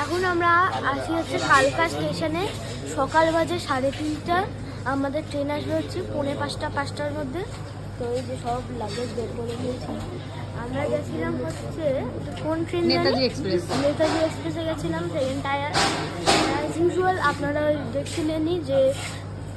এখন আমরা আসি হচ্ছে কালকা স্টেশনে। সকাল বাজে 3:30। আমাদের ট্রেন আসবে হচ্ছে 4:45-5টার মধ্যে। তো এই যে সব লাগেজ বের করে দিয়েছি। আমরা গেছিলাম হচ্ছে কোন ট্রেন, নেতাজি এক্সপ্রেস। নেতাজি এক্সপ্রেসে গেছিলাম। ট্রেনটা অ্যাজ ইউজুয়াল আপনারা দেখছিলেনই যে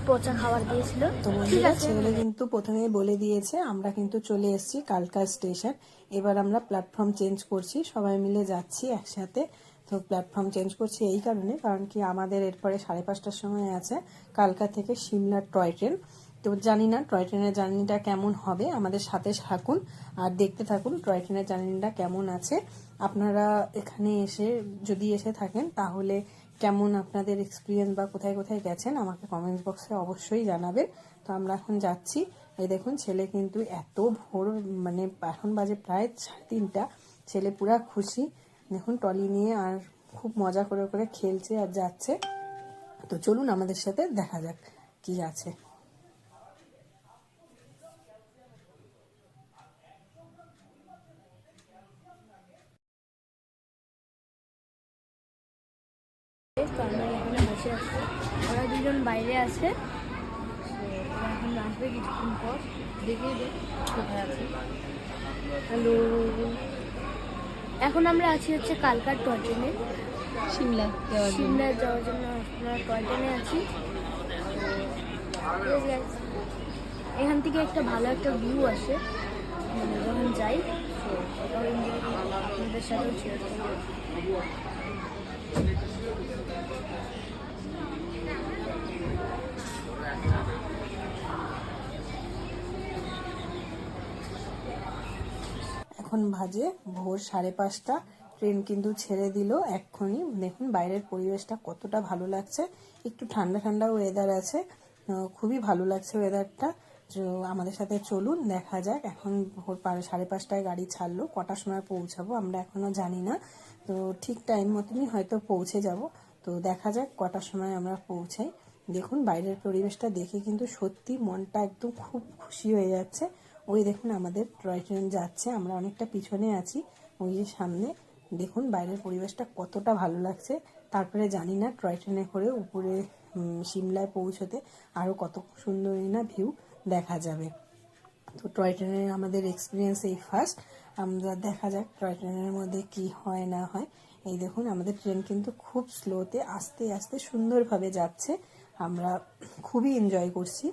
পচা খাবার দিয়েছিল। তো বন্ধুরা, ছেলে কিন্তু প্রথমেই বলে দিয়েছে আমরা কিন্তু চলে এসেছি কালকা স্টেশন। এবার আমরা প্ল্যাটফর্ম চেঞ্জ করছি, সবাই মিলে যাচ্ছি একসাথে। তো প্ল্যাটফর্ম চেঞ্জ করছি এই কারণে, কারণ কি আমাদের এরপরে 5:30টার সময় আছে কালকা থেকে সিমলা টয় ট্রেন। তো জানি না টয় ট্রেনের জার্নিটা কেমন হবে, আমাদের সাথে থাকুন আর দেখতে থাকুন টয় ট্রেনের জার্নিটা কেমন আছে। আপনারা এখানে এসে যদি এসে থাকেন তাহলে কেমন আপনাদের এক্সপিরিয়েন্স বা কোথায় কোথায় গেছেন আমাকে কমেন্টস বক্সে অবশ্যই জানাবেন। তো আমরা এখন যাচ্ছি। এই দেখুন ছেলে কিন্তু এত ভোর, মানে এখন বাজে প্রায় 3:30। ছেলে পুরা খুশি, দেখুন ট্রলি নিয়ে আর খুব মজা করে করে খেলছে আর যাচ্ছে। তো চলুন আমাদের সাথে দেখা যাক কি আছে। আমরা এখানে বসে আছি, ওরা দুজন বাইরে আছে। ওরা এখন আসবে কিছুক্ষণ পর। দেখে কোথায় আছে। হ্যালো, এখন আমরা আছি হচ্ছে কালকার টয় ট্রেনে সিমলা যাওয়ার জন্য আমরা টয় ট্রেনে আছি। এখান থেকে একটা ভালো একটা ভিউ আসে যখন যাই। তো আপনাদের সাথেও শেয়ার করবো। এখন বাজে ভোর 5:30। ট্রেন কিন্তু ছেড়ে দিল এক্ষুনি। দেখুন বাইরের পরিবেশটা কতটা ভালো লাগছে, একটু ঠান্ডা ঠান্ডা ওয়েদার আছে, খুবই ভালো লাগছে ওয়েদারটা। আমাদের সাথে চলুন দেখা যাক। এখন ভোর 5:30টায় গাড়ি ছাড়লো, কটার সময় পৌঁছাবো আমরা এখনো জানি না। তো ঠিক টাইম মতনই হয়তো পৌঁছে যাব। তো দেখা যাক কটার সময় আমরা পৌঁছাই। দেখুন বাইরের পরিবেশটা দেখে কিন্তু সত্যি মনটা একদম খুব খুশি হয়ে যাচ্ছে। ওই দেখুন আমাদের টয় ট্রেন যাচ্ছে, আমরা অনেকটা পিছনে আছি। ওই যে সামনে দেখুন বাইরের পরিবেশটা কতটা ভালো লাগছে। তারপরে জানি না টয় ট্রেনে করে উপরে সিমলায় পৌঁছতে আরও কত সুন্দরই না ভিউ দেখা যাবে। তো টয় ট্রেনের আমাদের এক্সপিরিয়েন্স এই ফার্স্ট। আমরা দেখা যাক টয় ট্রেনের মধ্যে কি হয় না হয়। এই দেখুন আমাদের ট্রেন কিন্তু খুব স্লোতে আস্তে আস্তে সুন্দরভাবে যাচ্ছে। আমরা খুবই এনজয় করছি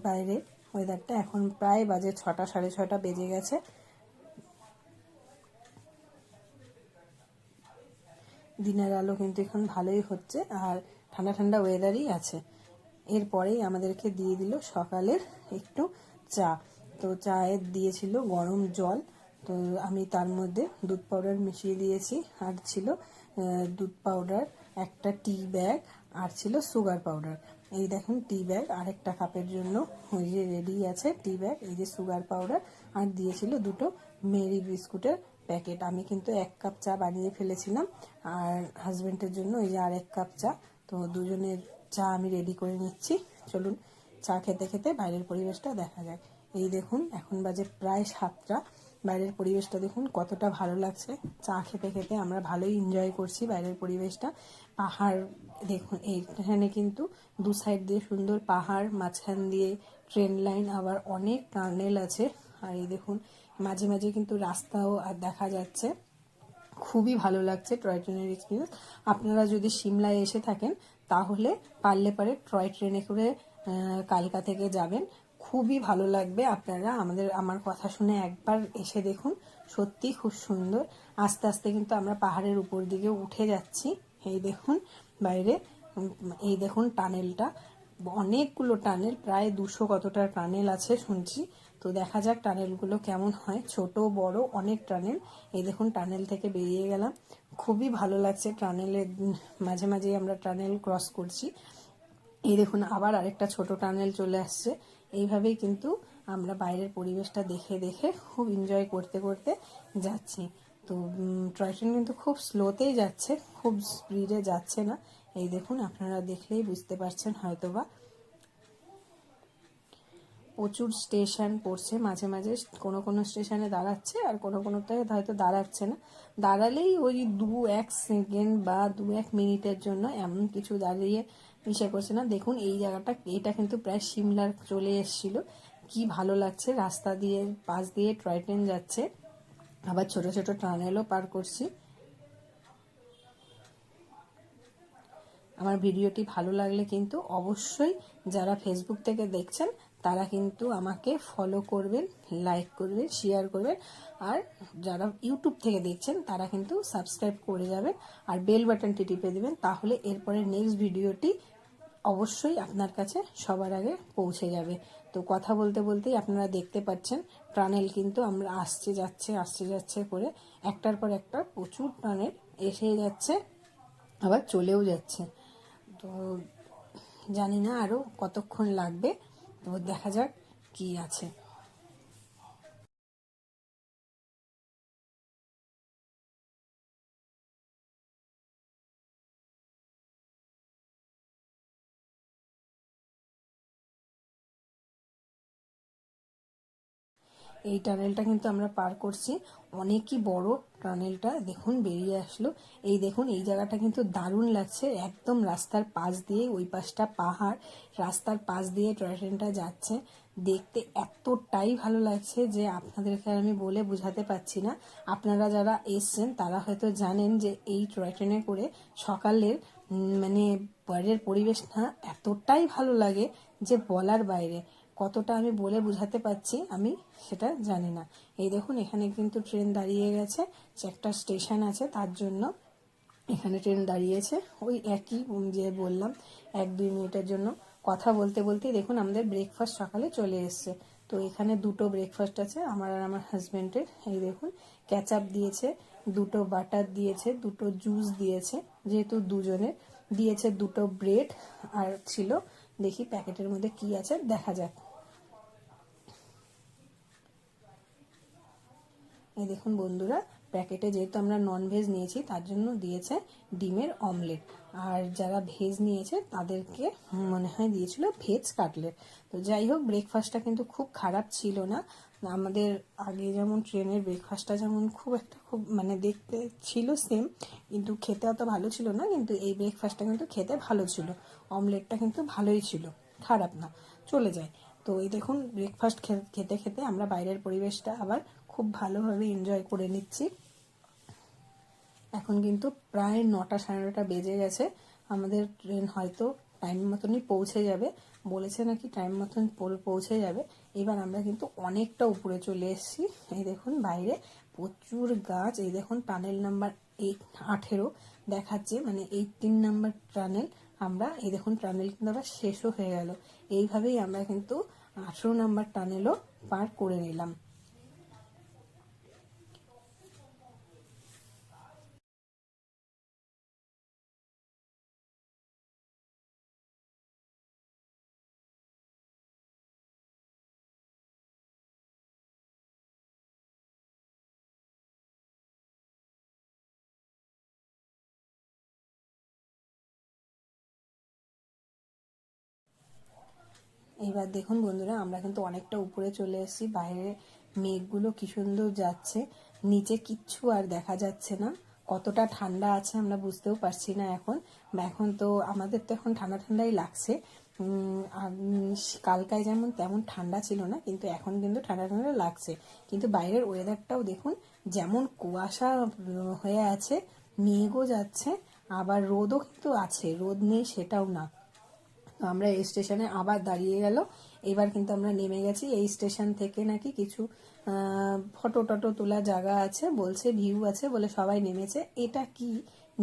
বাইরে ওয়েদারটা। এখন প্রায় বাজে 6টা, 6:30 বেজে গেছে। দিনের আলো কিন্তু এখন ভালোই হচ্ছে আর ঠান্ডা ঠান্ডা ওয়েদারই আছে। এরপরেই আমাদেরকে দিয়ে দিল সকালের একটু চা। তো চায়ে দিয়েছিল গরম জল। তো আমি তার মধ্যে দুধ পাউডার মিশিয়ে দিয়েছি, আর ছিল দুধ পাউডার, একটা টি ব্যাগ, আর ছিল সুগার পাউডার। এই দেখুন টি ব্যাগ আরেকটা কাপের জন্য ওই যে রেডি আছে টি ব্যাগ, এই যে সুগার পাউডার, আর দিয়েছিল দুটো মেরি বিস্কুটের প্যাকেট। আমি কিন্তু 1 কাপ চা বানিয়ে ফেলেছিলাম আর হাজবেন্ডের জন্য এই যে আর 1 কাপ চা। তো দুজনের চা আমি রেডি করে নিচ্ছি। চলুন চা খেতে খেতে বাইরের পরিবেশটা দেখা যায়। এই দেখুন এখন বাজে প্রায় 7টা। বাইরের পরিবেশটা দেখুন কতটা ভালো লাগছে। চা খেতে খেতে আমরা ভালোই এনজয় করছি বাইরের পরিবেশটা। পাহাড় দেখুন, এইখানে কিন্তু দু সাইড দিয়ে সুন্দর পাহাড়, মাঝখান দিয়ে ট্রেন লাইন, আবার অনেক টানেল আছে। আর এই দেখুন মাঝে মাঝে কিন্তু রাস্তাও আর দেখা যাচ্ছে। খুবই ভালো লাগছে টয় ট্রেনের এক্সপিরিয়েন্স। আপনারা যদি সিমলায় এসে থাকেন তাহলে পারলে পারে টয় ট্রেনে করে কালকা থেকে যাবেন, খুবই ভালো লাগবে। আপনারা আমার কথা শুনে একবার এসে দেখুন, সত্যি খুব সুন্দর। আস্তে আস্তে কিন্তু আমরা পাহাড়ের উপর দিকে উঠে যাচ্ছি। এই দেখুন বাইরে, এই দেখুন টানেলটা, অনেকগুলো টানেল, প্রায় 200 কতটা টানেল আছে শুনছি। তো দেখা যাক টানেলগুলো কেমন হয়, ছোট বড় অনেক টানেল। এই দেখুন টানেল থেকে বেরিয়ে গেলাম, খুবই ভালো লাগছে। টানেলের মাঝে মাঝে আমরা টানেল ক্রস করছি। এই দেখুন আবার আরেকটা ছোট টানেল চলে আসছে। এইভাবেই কিন্তু আমরা বাইরের পরিবেশটা দেখে দেখে খুব এনজয় করতে করতে যাচ্ছি। তো টয় ট্রেন কিন্তু খুব স্লোতেই যাচ্ছে, খুব স্পিডে যাচ্ছে না। এই দেখুন আপনারা দেখলেই বুঝতে পারছেন হয়তোবা। প্রচুর স্টেশন পড়ছে, মাঝে মাঝে কোনো কোনো স্টেশনে দাঁড়াচ্ছে আর কোনো কোনোতে হয়তো দাঁড়াচ্ছে না। দাঁড়ালেই ওই 2-1 সেকেন্ড বা 2-1 মিনিটের জন্য, এমন কিছু দাঁড়িয়ে ইসে করছে না। দেখুন এই জায়গাটা, এটা কিন্তু প্রায় সিমলার চলে এসেছিল। কি ভালো লাগছে, রাস্তা দিয়ে পাশ দিয়ে টয় ট্রেন যাচ্ছে, আবার ছোট ছোট টানেলও পার করছি। আমার ভিডিওটি ভালো লাগলে কিন্তু অবশ্যই যারা ফেসবুক থেকে দেখছেন তারা কিন্তু আমাকে ফলো করবেন, লাইক করবেন, শেয়ার করবেন, আর যারা ইউটিউব থেকে দেখছেন তারা কিন্তু সাবস্ক্রাইব করে যাবেন আর বেল বাটনটি টিপে দিবেন, তাহলে এরপরে নেক্সট ভিডিওটি অবশ্যই আপনার কাছে সবার আগে পৌঁছে যাবে। তো কথা বলতে বলতেই আপনারা দেখতে পাচ্ছেন টানেল কিন্তু আমরা আসছে যাচ্ছে করে একটার পর একটা প্রচুর টানেল এসে যাচ্ছে, আবার চলেও যাচ্ছে। তো জানি না আরও কতক্ষণ লাগবে, তো দেখা যাক কি আছে। এই টানেলটা কিন্তু আমরা পার করছি, অনেকই বড় টানেলটা, দেখুন বেরিয়ে আসলো। এই দেখুন এই জায়গাটা কিন্তু দারুণ লাগছে, একদম রাস্তার পাশ দিয়ে, ওই পাশটা পাহাড়, রাস্তার পাশ দিয়ে টয় ট্রেনটা যাচ্ছে, দেখতে এতটাই ভালো লাগছে যে আপনাদেরকে আমি বলে বোঝাতে পারছি না। আপনারা যারা এসছেন তারা হয়তো জানেন যে এই টয় ট্রেনে করে সকালের মানে বাইরের পরিবেশটা এতটাই ভালো লাগে যে বলার বাইরে। কতটা আমি বলে বোঝাতে পারছি আমি সেটা জানি না। এই দেখুন এখানে কিন্তু ট্রেন দাঁড়িয়ে গেছে, যে একটা স্টেশন আছে তার জন্য এখানে ট্রেন দাঁড়িয়েছে, ওই একই যে বললাম 1-2 মিনিটের জন্য। কথা বলতে বলতেই দেখুন আমাদের ব্রেকফাস্ট সকালে চলে এসছে। তো এখানে দুটো ব্রেকফাস্ট আছে আমার আর আমার হাজব্যান্ডের। এই দেখুন ক্যাচআপ দিয়েছে, দুটো বাটার দিয়েছে, দুটো জুস দিয়েছে, যেহেতু দুজনের দিয়েছে, দুটো ব্রেড আর ছিল, দেখি প্যাকেটের মধ্যে কি আছে দেখা যাক। এই দেখুন বন্ধুরা, প্যাকেটে যেহেতু আমরা ননভেজ নিয়েছি তার জন্য দিয়েছে ডিমের অমলেট, আর যারা ভেজ নিয়েছে তাদেরকে মনে হয় দিয়েছিল ভেজ কাটলেট। তো যাই হোক, ব্রেকফাস্টটা কিন্তু খুব খারাপ ছিল না। আমাদের আগে যেমন ট্রেনের ব্রেকফাস্টটা যেমন খুব মানে দেখতে ছিল সেম, কিন্তু খেতে অত ভালো ছিল না, কিন্তু এই ব্রেকফাস্টটা কিন্তু খেতে ভালো ছিল, অমলেটটা কিন্তু ভালোই ছিল, খারাপ না, চলে যায়। তো এই দেখুন ব্রেকফাস্ট খেতে খেতে আমরা বাইরের পরিবেশটা আবার খুব ভালোভাবে এনজয় করে নিচ্ছি। এখন কিন্তু প্রায় 9টা 9:30 বেজে গেছে, আমাদের ট্রেন হয়তো টাইম মতনই পৌঁছে যাবে, বলেছে নাকি টাইম মতন পৌঁছে যাবে। এবার আমরা কিন্তু অনেকটা উপরে চলে এসেছি। এই দেখুন বাইরে প্রচুর গাছ, এই দেখুন টানেল নাম্বার 18 দেখাচ্ছে, মানে 18 নাম্বার টানেল। আমরা এই দেখুন টানেল কিন্তু আবার শেষও হয়ে গেল, এইভাবেই আমরা কিন্তু 18 নাম্বার টানেলও পার করে নিলাম। এইবার দেখুন বন্ধুরা, আমরা কিন্তু অনেকটা উপরে চলে এসেছি, বাইরে মেঘগুলো কি সুন্দর যাচ্ছে, নিচে কিচ্ছু আর দেখা যাচ্ছে না। কতটা ঠান্ডা আছে আমরা বুঝতেও পারছি না এখন। এখন তো আমাদের তো এখন ঠান্ডা ঠান্ডাই লাগছে, কালকায় যেমন তেমন ঠান্ডা ছিল না, কিন্তু এখন কিন্তু ঠান্ডা ঠান্ডা লাগছে। কিন্তু বাইরের ওয়েদারটাও দেখুন, যেমন কুয়াশা হয়ে আছে, মেঘও যাচ্ছে, আবার রোদও কিন্তু আছে, রোদ নেই সেটাও না। তো আমরা এই স্টেশনে আবার দাঁড়িয়ে গেল, এবার কিন্তু আমরা নেমে গেছি। এই স্টেশন থেকে নাকি কিছু ফটো টটো তোলার জায়গা আছে, বলছে ভিউ আছে বলে সবাই নেমেছে। এটা কি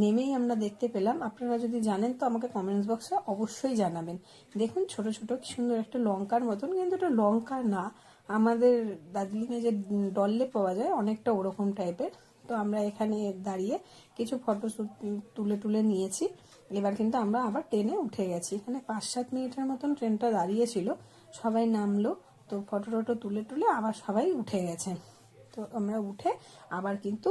নেমেই আমরা দেখতে পেলাম, আপনারা যদি জানেন তো আমাকে কমেন্টস বক্সে অবশ্যই জানাবেন। দেখুন ছোট ছোট কি সুন্দর একটা লঙ্কার মতন, কিন্তু এটা লঙ্কা না, আমাদের দার্জিলিংয়ে যে ডললে পাওয়া যায় অনেকটা ওরকম টাইপের। তো আমরা এখানে দাঁড়িয়ে কিছু ফটো তুলে নিয়েছি। এবার কিন্তু আমরা আবার ট্রেনে উঠে গেছি, এখানে 5-7 মিনিটের মতন ট্রেনটা দাঁড়িয়েছিল, সবাই নামলো, তো ফটো টটো তুলে আবার সবাই উঠে গেছে। তো আমরা উঠে আবার কিন্তু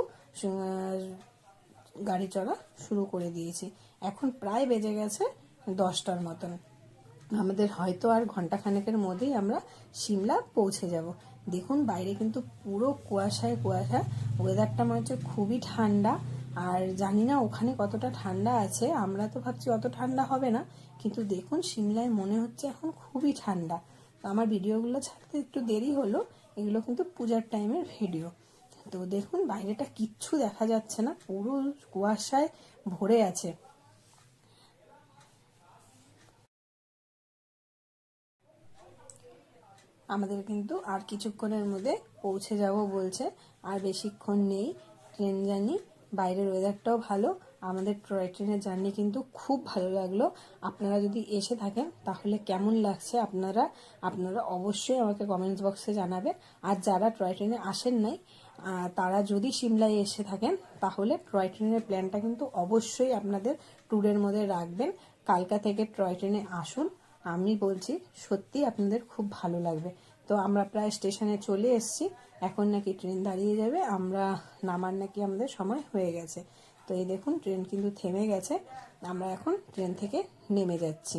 গাড়ি চলা শুরু করে দিয়েছি। এখন প্রায় বেজে গেছে 10টার মতন। আমাদের হয়তো আর ঘন্টাখানেকের মধ্যেই আমরা সিমলা পৌঁছে যাব। দেখুন বাইরে কিন্তু পুরো কুয়াশায় কুয়াশা, ওয়েদারটা মনে হচ্ছে খুবই ঠান্ডা। আর জানি না ওখানে কতটা ঠান্ডা আছে, আমরা তো ভাবছি অত ঠান্ডা হবে না, কিন্তু দেখুন সিমলায় মনে হচ্ছে এখন খুবই ঠান্ডা। তো আমার ভিডিওগুলো ছাড়তে একটু দেরি হলো, এগুলো কিন্তু পূজার টাইমের ভিডিও। তো দেখুন বাইরেটা কিচ্ছু দেখা যাচ্ছে না, পুরো কুয়াশায় ভরে আছে। আমাদের কিন্তু আর কিছুক্ষণের মধ্যে পৌঁছে যাব বলছে, আর বেশিক্ষণ নেই ট্রেন জার্নি। বাইরের ওয়েদারটাও ভালো, আমাদের টয় ট্রেনের জার্নি কিন্তু খুব ভালো লাগলো। আপনারা যদি এসে থাকেন তাহলে কেমন লাগছে আপনারা অবশ্যই আমাকে কমেন্টস বক্সে জানাবেন। আর যারা টয় ট্রেনে আসেন নাই তারা যদি সিমলায় এসে থাকেন তাহলে টয় ট্রেনের প্ল্যানটা কিন্তু অবশ্যই আপনাদের ট্যুরের মধ্যে রাখবেন। কালকা থেকে টয় ট্রেনে আসুন, আমি বলছি সত্যি আপনাদের খুব ভালো লাগবে। তো আমরা প্রায় স্টেশনে চলে এসেছি, এখন নাকি ট্রেন দাঁড়িয়ে যাবে, আমরা নামার নাকি আমাদের সময় হয়ে গেছে। তো এই দেখুন ট্রেন কিন্তু থেমে গেছে, আমরা এখন ট্রেন থেকে নেমে যাচ্ছি।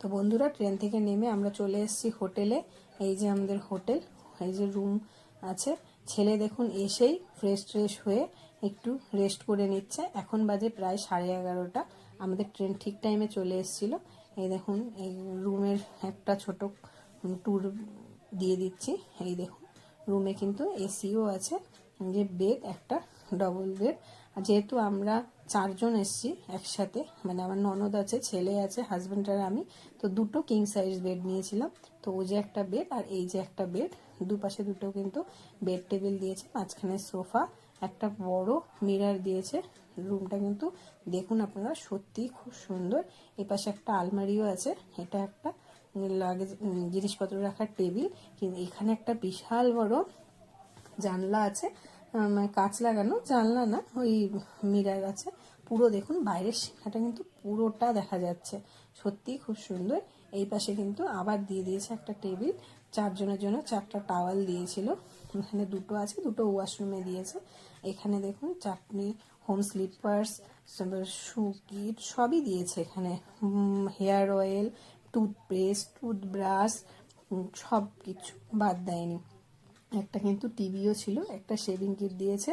তো বন্ধুরা ট্রেন থেকে নেমে আমরা চলে এসেছি হোটেলে। এই যে আমাদের হোটেল, এই যে রুম আছে। ছেলে দেখুন এসেই ফ্রেশ হয়ে একটু রেস্ট করে নিচ্ছে। এখন বাজে প্রায় 11:30। আমাদের ট্রেন ঠিক টাইমে চলে এসেছিল। এই দেখুন এই রুমের একটা ছোট ট্যুর দিয়ে দিচ্ছি। এই দেখুন রুমে কিন্তু এসিও আছে, যে বেড একটা ডবল বেড। যেহেতু আমরা 4 জন এসেছি একসাথে, মানে আমার ননদ আছে, ছেলে আছে, হাজব্যান্ড আর আমি, তো 2টো কিং সাইজ বেড নিয়েছিলাম। তো ওই যে একটা বেড আর এই যে একটা বেড, দুপাশে দুটো কিন্তু বেড টেবিল দিয়েছে, মাঝখানে সোফা, একটা বড় মিরর দিয়েছে। রুমটা কিন্তু দেখুন আপনারা সত্যি খুব সুন্দর। এই পাশে একটা আলমারিও আছে, এটা একটা লাগেজ জিনিসপত্র রাখার টেবিল। কিন্তু এখানে একটা বিশাল বড় জানলা আছে, মানে কাঁচ লাগানো জানলা না, ওই মিরর আছে। পুরো দেখুন বাইরের সীমাটা কিন্তু পুরোটা দেখা যাচ্ছে, সত্যি খুব সুন্দর। এই পাশে কিন্তু আবার দিয়ে দিয়েছে একটা টেবিল, 4 জনের জন্য 4টা টাওয়াল দিয়েছিল। এখানে 2টো আছে, 2টো ওয়াশরুমে দিয়েছে। এখানে দেখুন চাটনি, হোম স্লিপার্স, শু কিট সবই দিয়েছে এখানে, হেয়ার অয়েল, টুথপেস্ট, টুথব্রাশ, সব কিছু বাদ দেয়নি। একটা কিন্তু টিভিও ছিল, একটা শেভিং কিট দিয়েছে,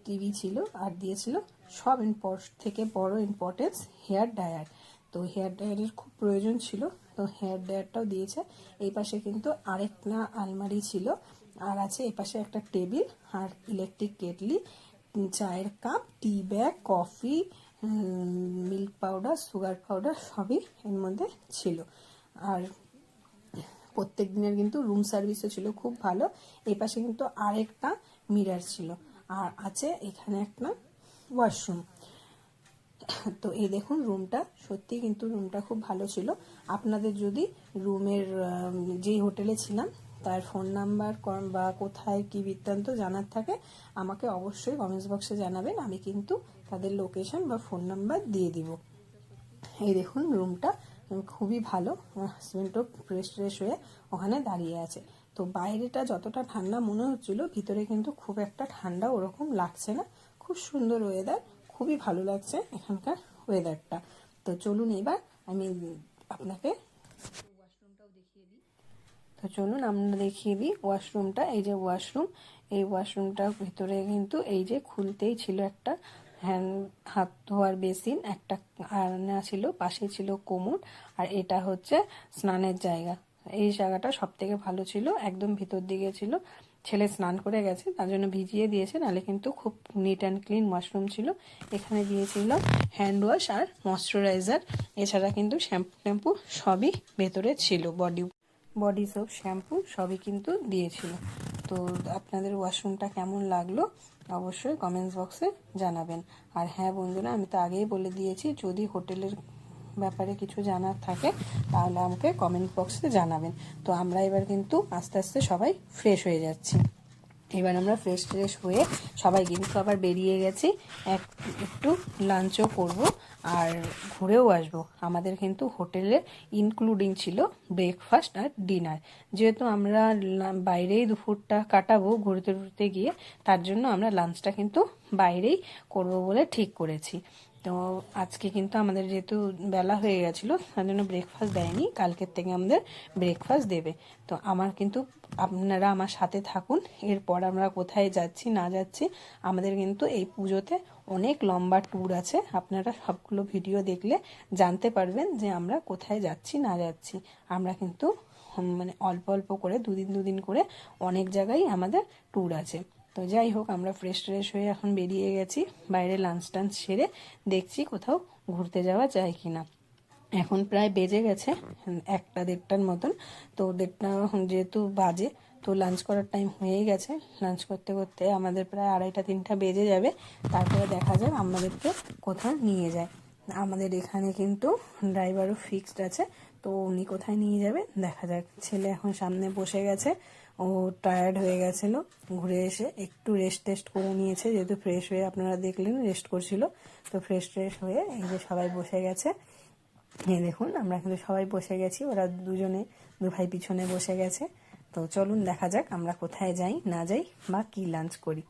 টিভি ছিল, আর দিয়েছিল সব থেকে বড় ইম্পর্টেন্স হেয়ার ড্রায়ার। তো হেয়ার ড্রায়ারের খুব প্রয়োজন ছিল, তো হেয়ার ড্রায়ারটাও দিয়েছে। এই পাশে কিন্তু আরেকটা আলমারি ছিল, আর আছে এই পাশে একটা টেবিল আর ইলেকট্রিক কেটলি, চায়ের cup, tea bag, coffee, milk powder, sugar powder সবই এর মধ্যে ছিল। আর প্রত্যেক দিনের কিন্তু রুম সার্ভিসও ছিল খুব ভালো। এই পাশে কিন্তু আরেকটা মিরর ছিল, আর আছে এখানে একটা ওয়াশরুম। তো এই দেখুন রুমটা সত্যি কিন্তু রুমটা খুব ভালো ছিল। আপনাদের যদি রুমের যেই হোটেলে ছিলাম তার ফোন নাম্বার বা কোথায় কি বৃত্তান্ত জানার থাকে আমাকে অবশ্যই কমেন্টস বক্সে জানাবেন, আমি কিন্তু তাদের লোকেশন বা ফোন নাম্বার দিয়ে দিব। এই দেখুন রুমটা খুবই ভালো, আমার হাজবেন্ডও ফ্রেশ হয়ে ওখানে দাঁড়িয়ে আছে। তো বাইরেটা যতটা ঠান্ডা মনে হচ্ছিল, ভিতরে কিন্তু খুব একটা ঠান্ডা ওরকম লাগছে না, খুব সুন্দর ওয়েদার, খুবই ভালো লাগছে এখানকার ওয়েদারটা। তো চলুন এবার আমি আপনাকে তো চলুন আমরা দেখিয়ে দিই ওয়াশরুমটা। এই যে ওয়াশরুম, এই ওয়াশরুমটার ভিতরে কিন্তু এই যে খুলতেই ছিল একটা হাত ধোয়ার বেসিন, একটা আয়না ছিল, পাশে ছিল কোমর, আর এটা হচ্ছে স্নানের জায়গা। এই জায়গাটা সব থেকে ভালো ছিল, একদম ভিতর দিকে ছিল। ছেলে স্নান করে গেছে তার জন্য ভিজিয়ে দিয়েছে, নাহলে কিন্তু খুব নিট অ্যান্ড ক্লিন ওয়াশরুম ছিল। এখানে দিয়েছিল হ্যান্ড ওয়াশ আর ময়শ্চারাইজার, এছাড়া কিন্তু শ্যাম্পু সবই ভেতরে ছিল, বডি সোপ, শ্যাম্পু সবই কিন্তু দিয়েছিল। তো আপনাদের ওয়াশরুমটা কেমন লাগলো অবশ্যই কমেন্টস বক্সে জানাবেন। আর হ্যাঁ বন্ধুরা, আমি তো আগেই বলে দিয়েছি, যদি হোটেলের ব্যাপারে কিছু জানার থাকে তাহলে আমাকে কমেন্ট বক্সে জানাবেন। তো আমরা এবার কিন্তু আস্তে আস্তে সবাই ফ্রেশ হয়ে যাচ্ছি। এবার আমরা ফ্রেশ হয়ে সবাই কিন্তু আবার বেরিয়ে গেছি, একটু লাঞ্চও করব আর ঘুরেও আসবো। আমাদের কিন্তু হোটেলে ইনক্লুডিং ছিল ব্রেকফাস্ট আর ডিনার। যেহেতু আমরা বাইরেই দুপুরটা কাটাবো ঘুরতে গিয়ে, তার জন্য আমরা লাঞ্চটা কিন্তু বাইরেই করব বলে ঠিক করেছি। তো আজকে কিন্তু আমাদের যেহেতু বেলা হয়ে গেছিলো তার জন্য ব্রেকফাস্ট দেয়নি, কালকের থেকে আমাদের ব্রেকফাস্ট দেবে। তো আমার কিন্তু আপনারা আমার সাথে থাকুন, এরপর আমরা কোথায় যাচ্ছি না যাচ্ছি। আমাদের কিন্তু এই পুজোতে অনেক লম্বা ট্যুর আছে, আপনারা সবগুলো ভিডিও দেখলে জানতে পারবেন যে আমরা কোথায় যাচ্ছি না যাচ্ছি। আমরা কিন্তু মানে অল্প অল্প করে দুদিন করে অনেক জায়গায় আমাদের ট্যুর আছে। তো যাই হোক, আমরা ফ্রেশ হয়ে এখন বেরিয়ে গেছি, বাইরে লাঞ্চ টাঞ্চ সেরে দেখছি কোথাও ঘুরতে যাওয়া যায় কিনা। এখন প্রায় বেজে গেছে 1-1:30টার মতন। তো 1:30 যেহেতু বাজে, তো লাঞ্চ করার টাইম হয়েই গেছে। লাঞ্চ করতে করতে আমাদের প্রায় 2:30-3টা বেজে যাবে। তারপরে দেখা যাক আমাদেরকে কোথাও নিয়ে যায়। আমাদের এখানে কিন্তু ড্রাইভারও ফিক্সড আছে, তো উনি কোথায় নিয়ে যাবে দেখা যাক। ছেলে এখন সামনে বসে গেছে, ও টায়ার্ড হয়ে গেছিল, ঘুরে এসে একটু রেস্ট করে নিয়েছে, যেহেতু ফ্রেশ হয়ে আপনারা দেখলেন রেস্ট করছিল। তো ফ্রেশ হয়ে এই যে সবাই বসে গেছে। এই দেখুন আমরা কিন্তু সবাই বসে গেছি, ওরা দু ভাই পিছনে বসে গেছে। তো চলুন দেখা যাক আমরা কোথায় যাই না যাই বা কি লাঞ্চ করি।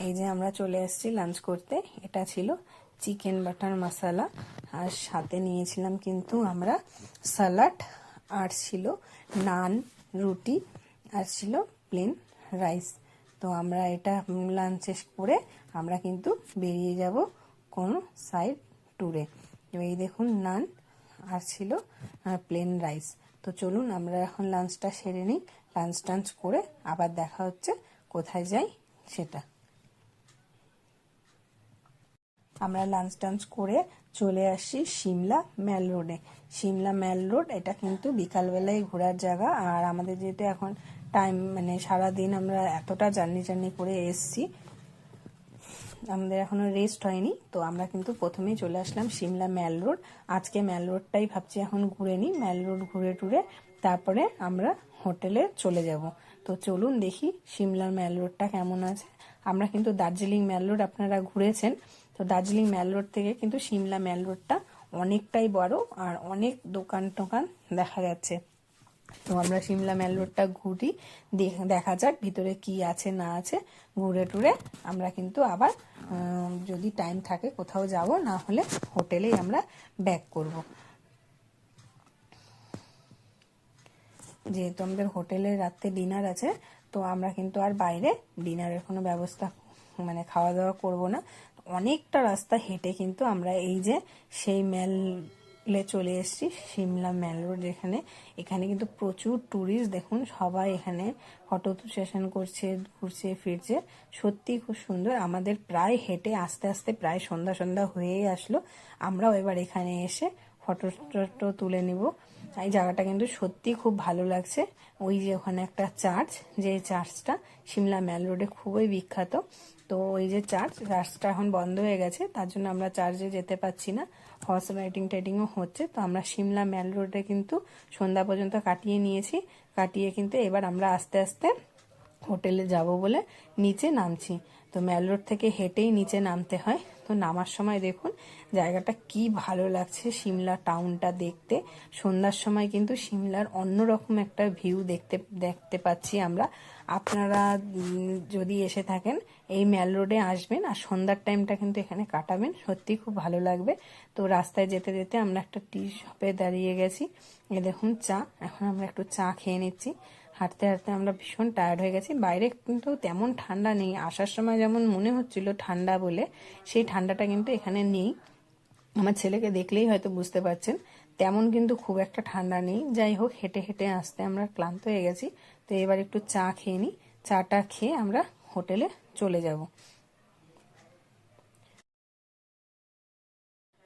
এই যে আমরা চলে এসেছি লাঞ্চ করতে। এটা ছিল চিকেন বাটার মশলা, আর সাথে নিয়েছিলাম কিন্তু আমরা স্যালাড, আর ছিল নান, রুটি, আর ছিল প্লেন রাইস। তো আমরা এটা লাঞ্চ করে আমরা কিন্তু বেরিয়ে যাব কোনো সাইড ট্যুরে। এই দেখুন নান আর ছিল প্লেন রাইস। তো চলুন আমরা এখন লাঞ্চটা সেরে নিই, লাঞ্চ টাঞ্চ করে আবার দেখা হচ্ছে কোথায় যাই সেটা। আমরা লাঞ্চ টাঞ্চ করে চলে আসি সিমলা ম্যাল রোডে। সিমলা ম্যাল রোড এটা কিন্তু বিকালবেলায় ঘোরার জায়গা। আর আমাদের যেহেতু এখন টাইম মানে সারাদিন আমরা এতটা জার্নি করে এসছি, আমাদের এখনো রেস্ট হয়নি। তো আমরা কিন্তু প্রথমেই চলে আসলাম সিমলা ম্যাল রোড। আজকে ম্যাল রোডটাই ভাবছি এখন ঘুরে নিই, ম্যাল রোড ঘুরে টুরে তারপরে আমরা হোটেলে চলে যাব। তো চলুন দেখি সিমলার ম্যাল রোডটা কেমন আছে। আমরা কিন্তু দার্জিলিং ম্যাল রোড আপনারা ঘুরেছেন, তো দার্জিলিং ম্যাল রোড থেকে কিন্তু সিমলা ম্যাল রোডটা অনেকটাই বড় আর অনেক দোকান টোকান দেখা যাচ্ছে। তো আমরা সিমলা ম্যাল রোডটা ঘুরি, দেখা যাক ভিতরে কি আছে না আছে। ঘুরে টুরে আমরা কিন্তু আবার যদি টাইম থাকে কোথাও যাব, না হলে হোটেলেই আমরা ব্যাক করব। যেহেতু আমাদের হোটেলে রাতে ডিনার আছে, তো আমরা কিন্তু আর বাইরে ডিনারের কোনো ব্যবস্থা মানে খাওয়া দাওয়া করব না। অনেকটা রাস্তা হেঁটে কিন্তু আমরা এই যে সেই ম্যালে চলে এসেছি, সিমলা ম্যাল রোড যেখানে। এখানে কিন্তু প্রচুর ট্যুরিস্ট, দেখুন সবাই এখানে ফটো সেশন করছে, ঘুরছে ফিরছে, সত্যি খুব সুন্দর। আমাদের প্রায় হেঁটে আস্তে আস্তে প্রায় সন্ধ্যা হয়েই আসলো। আমরাও এবার এখানে এসে ফটো টটো তুলে নিব। এই জায়গাটা কিন্তু সত্যি খুব ভালো লাগছে। ওই যে ওখানে একটা চার্চ, যে চার্চটা সিমলা ম্যাল রোডে খুবই বিখ্যাত। তো ওই যে চার্চটা এখন বন্ধ হয়ে গেছে, তার জন্য আমরা চার্চে যেতে পারছি না। হর্স রাইডিংও হচ্ছে। তো আমরা সিমলা ম্যাল রোডে কিন্তু সন্ধ্যা পর্যন্ত কাটিয়ে নিয়েছি। কাটিয়ে কিন্তু এবার আমরা আস্তে আস্তে হোটেলে যাব বলে নিচে নামছি। তো ম্যাল রোড থেকে হেঁটেই নিচে নামতে হয়। তো নামার সময় দেখুন জায়গাটা কি ভালো লাগছে, সিমলা টাউনটা দেখতে। সন্ধ্যার সময় কিন্তু সিমলার অন্যরকম একটা ভিউ দেখতে পাচ্ছি আমরা। আপনারা যদি এসে থাকেন এই ম্যাল রোডে আসবেন আর সন্ধ্যার টাইমটা কিন্তু এখানে কাটাবেন, সত্যি খুব ভালো লাগবে। তো রাস্তায় যেতে যেতে আমরা একটা টি শপে দাঁড়িয়ে গেছি। এ দেখুন চা, এখন আমরা একটু চা খেয়ে নিচ্ছি। হাঁটতে হাঁটতে আমরা ভীষণ টায়ার্ড হয়ে গেছি। বাইরে কিন্তু তেমন ঠান্ডা নেই, আসার সময় যেমন মনে হচ্ছিল ঠান্ডা বলে, সেই ঠান্ডাটা কিন্তু এখানে নেই। আমার ছেলেকে দেখলেই হয়তো বুঝতে পারছেন, তেমন কিন্তু খুব একটা ঠান্ডা নেই। যাই হোক, হেঁটে হেঁটে আসতে আমরা ক্লান্ত হয়ে গেছি। তো এবার একটু চা খেয়ে নিই, চাটা খেয়ে আমরা হোটেলে চলে যাব।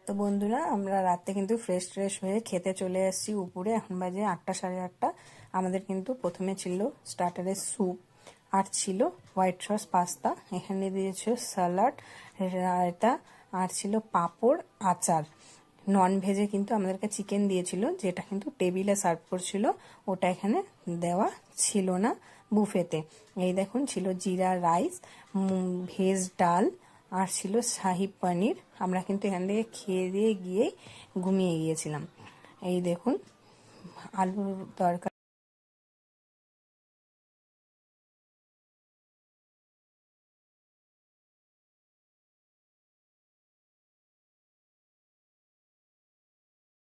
তো বন্ধুরা আমরা রাতে কিন্তু ফ্রেশ হয়ে খেতে চলে এসেছি উপরে। এখন বাজে 8টা 8:30। আমাদের কিন্তু প্রথমে ছিল স্টার্টারের স্যুপ, আর ছিল হোয়াইট সস পাস্তা, এখানে দিয়েছিল স্যালাড, রায়তা, আর ছিল পাঁপড়, আচার। নন ভেজে কিন্তু আমাদেরকে চিকেন দিয়েছিল, যেটা কিন্তু টেবিলে সার্ভ করছিল, ওটা এখানে দেওয়া ছিল না বুফেতে। এই দেখুন ছিল জিরা রাইস, ভেজ ডাল, আর ছিল শাহি পনির। আমরা কিন্তু এখান থেকে খেয়ে দিয়ে গিয়েই ঘুমিয়ে গিয়েছিলাম। এই দেখুন আলুর তরকারি।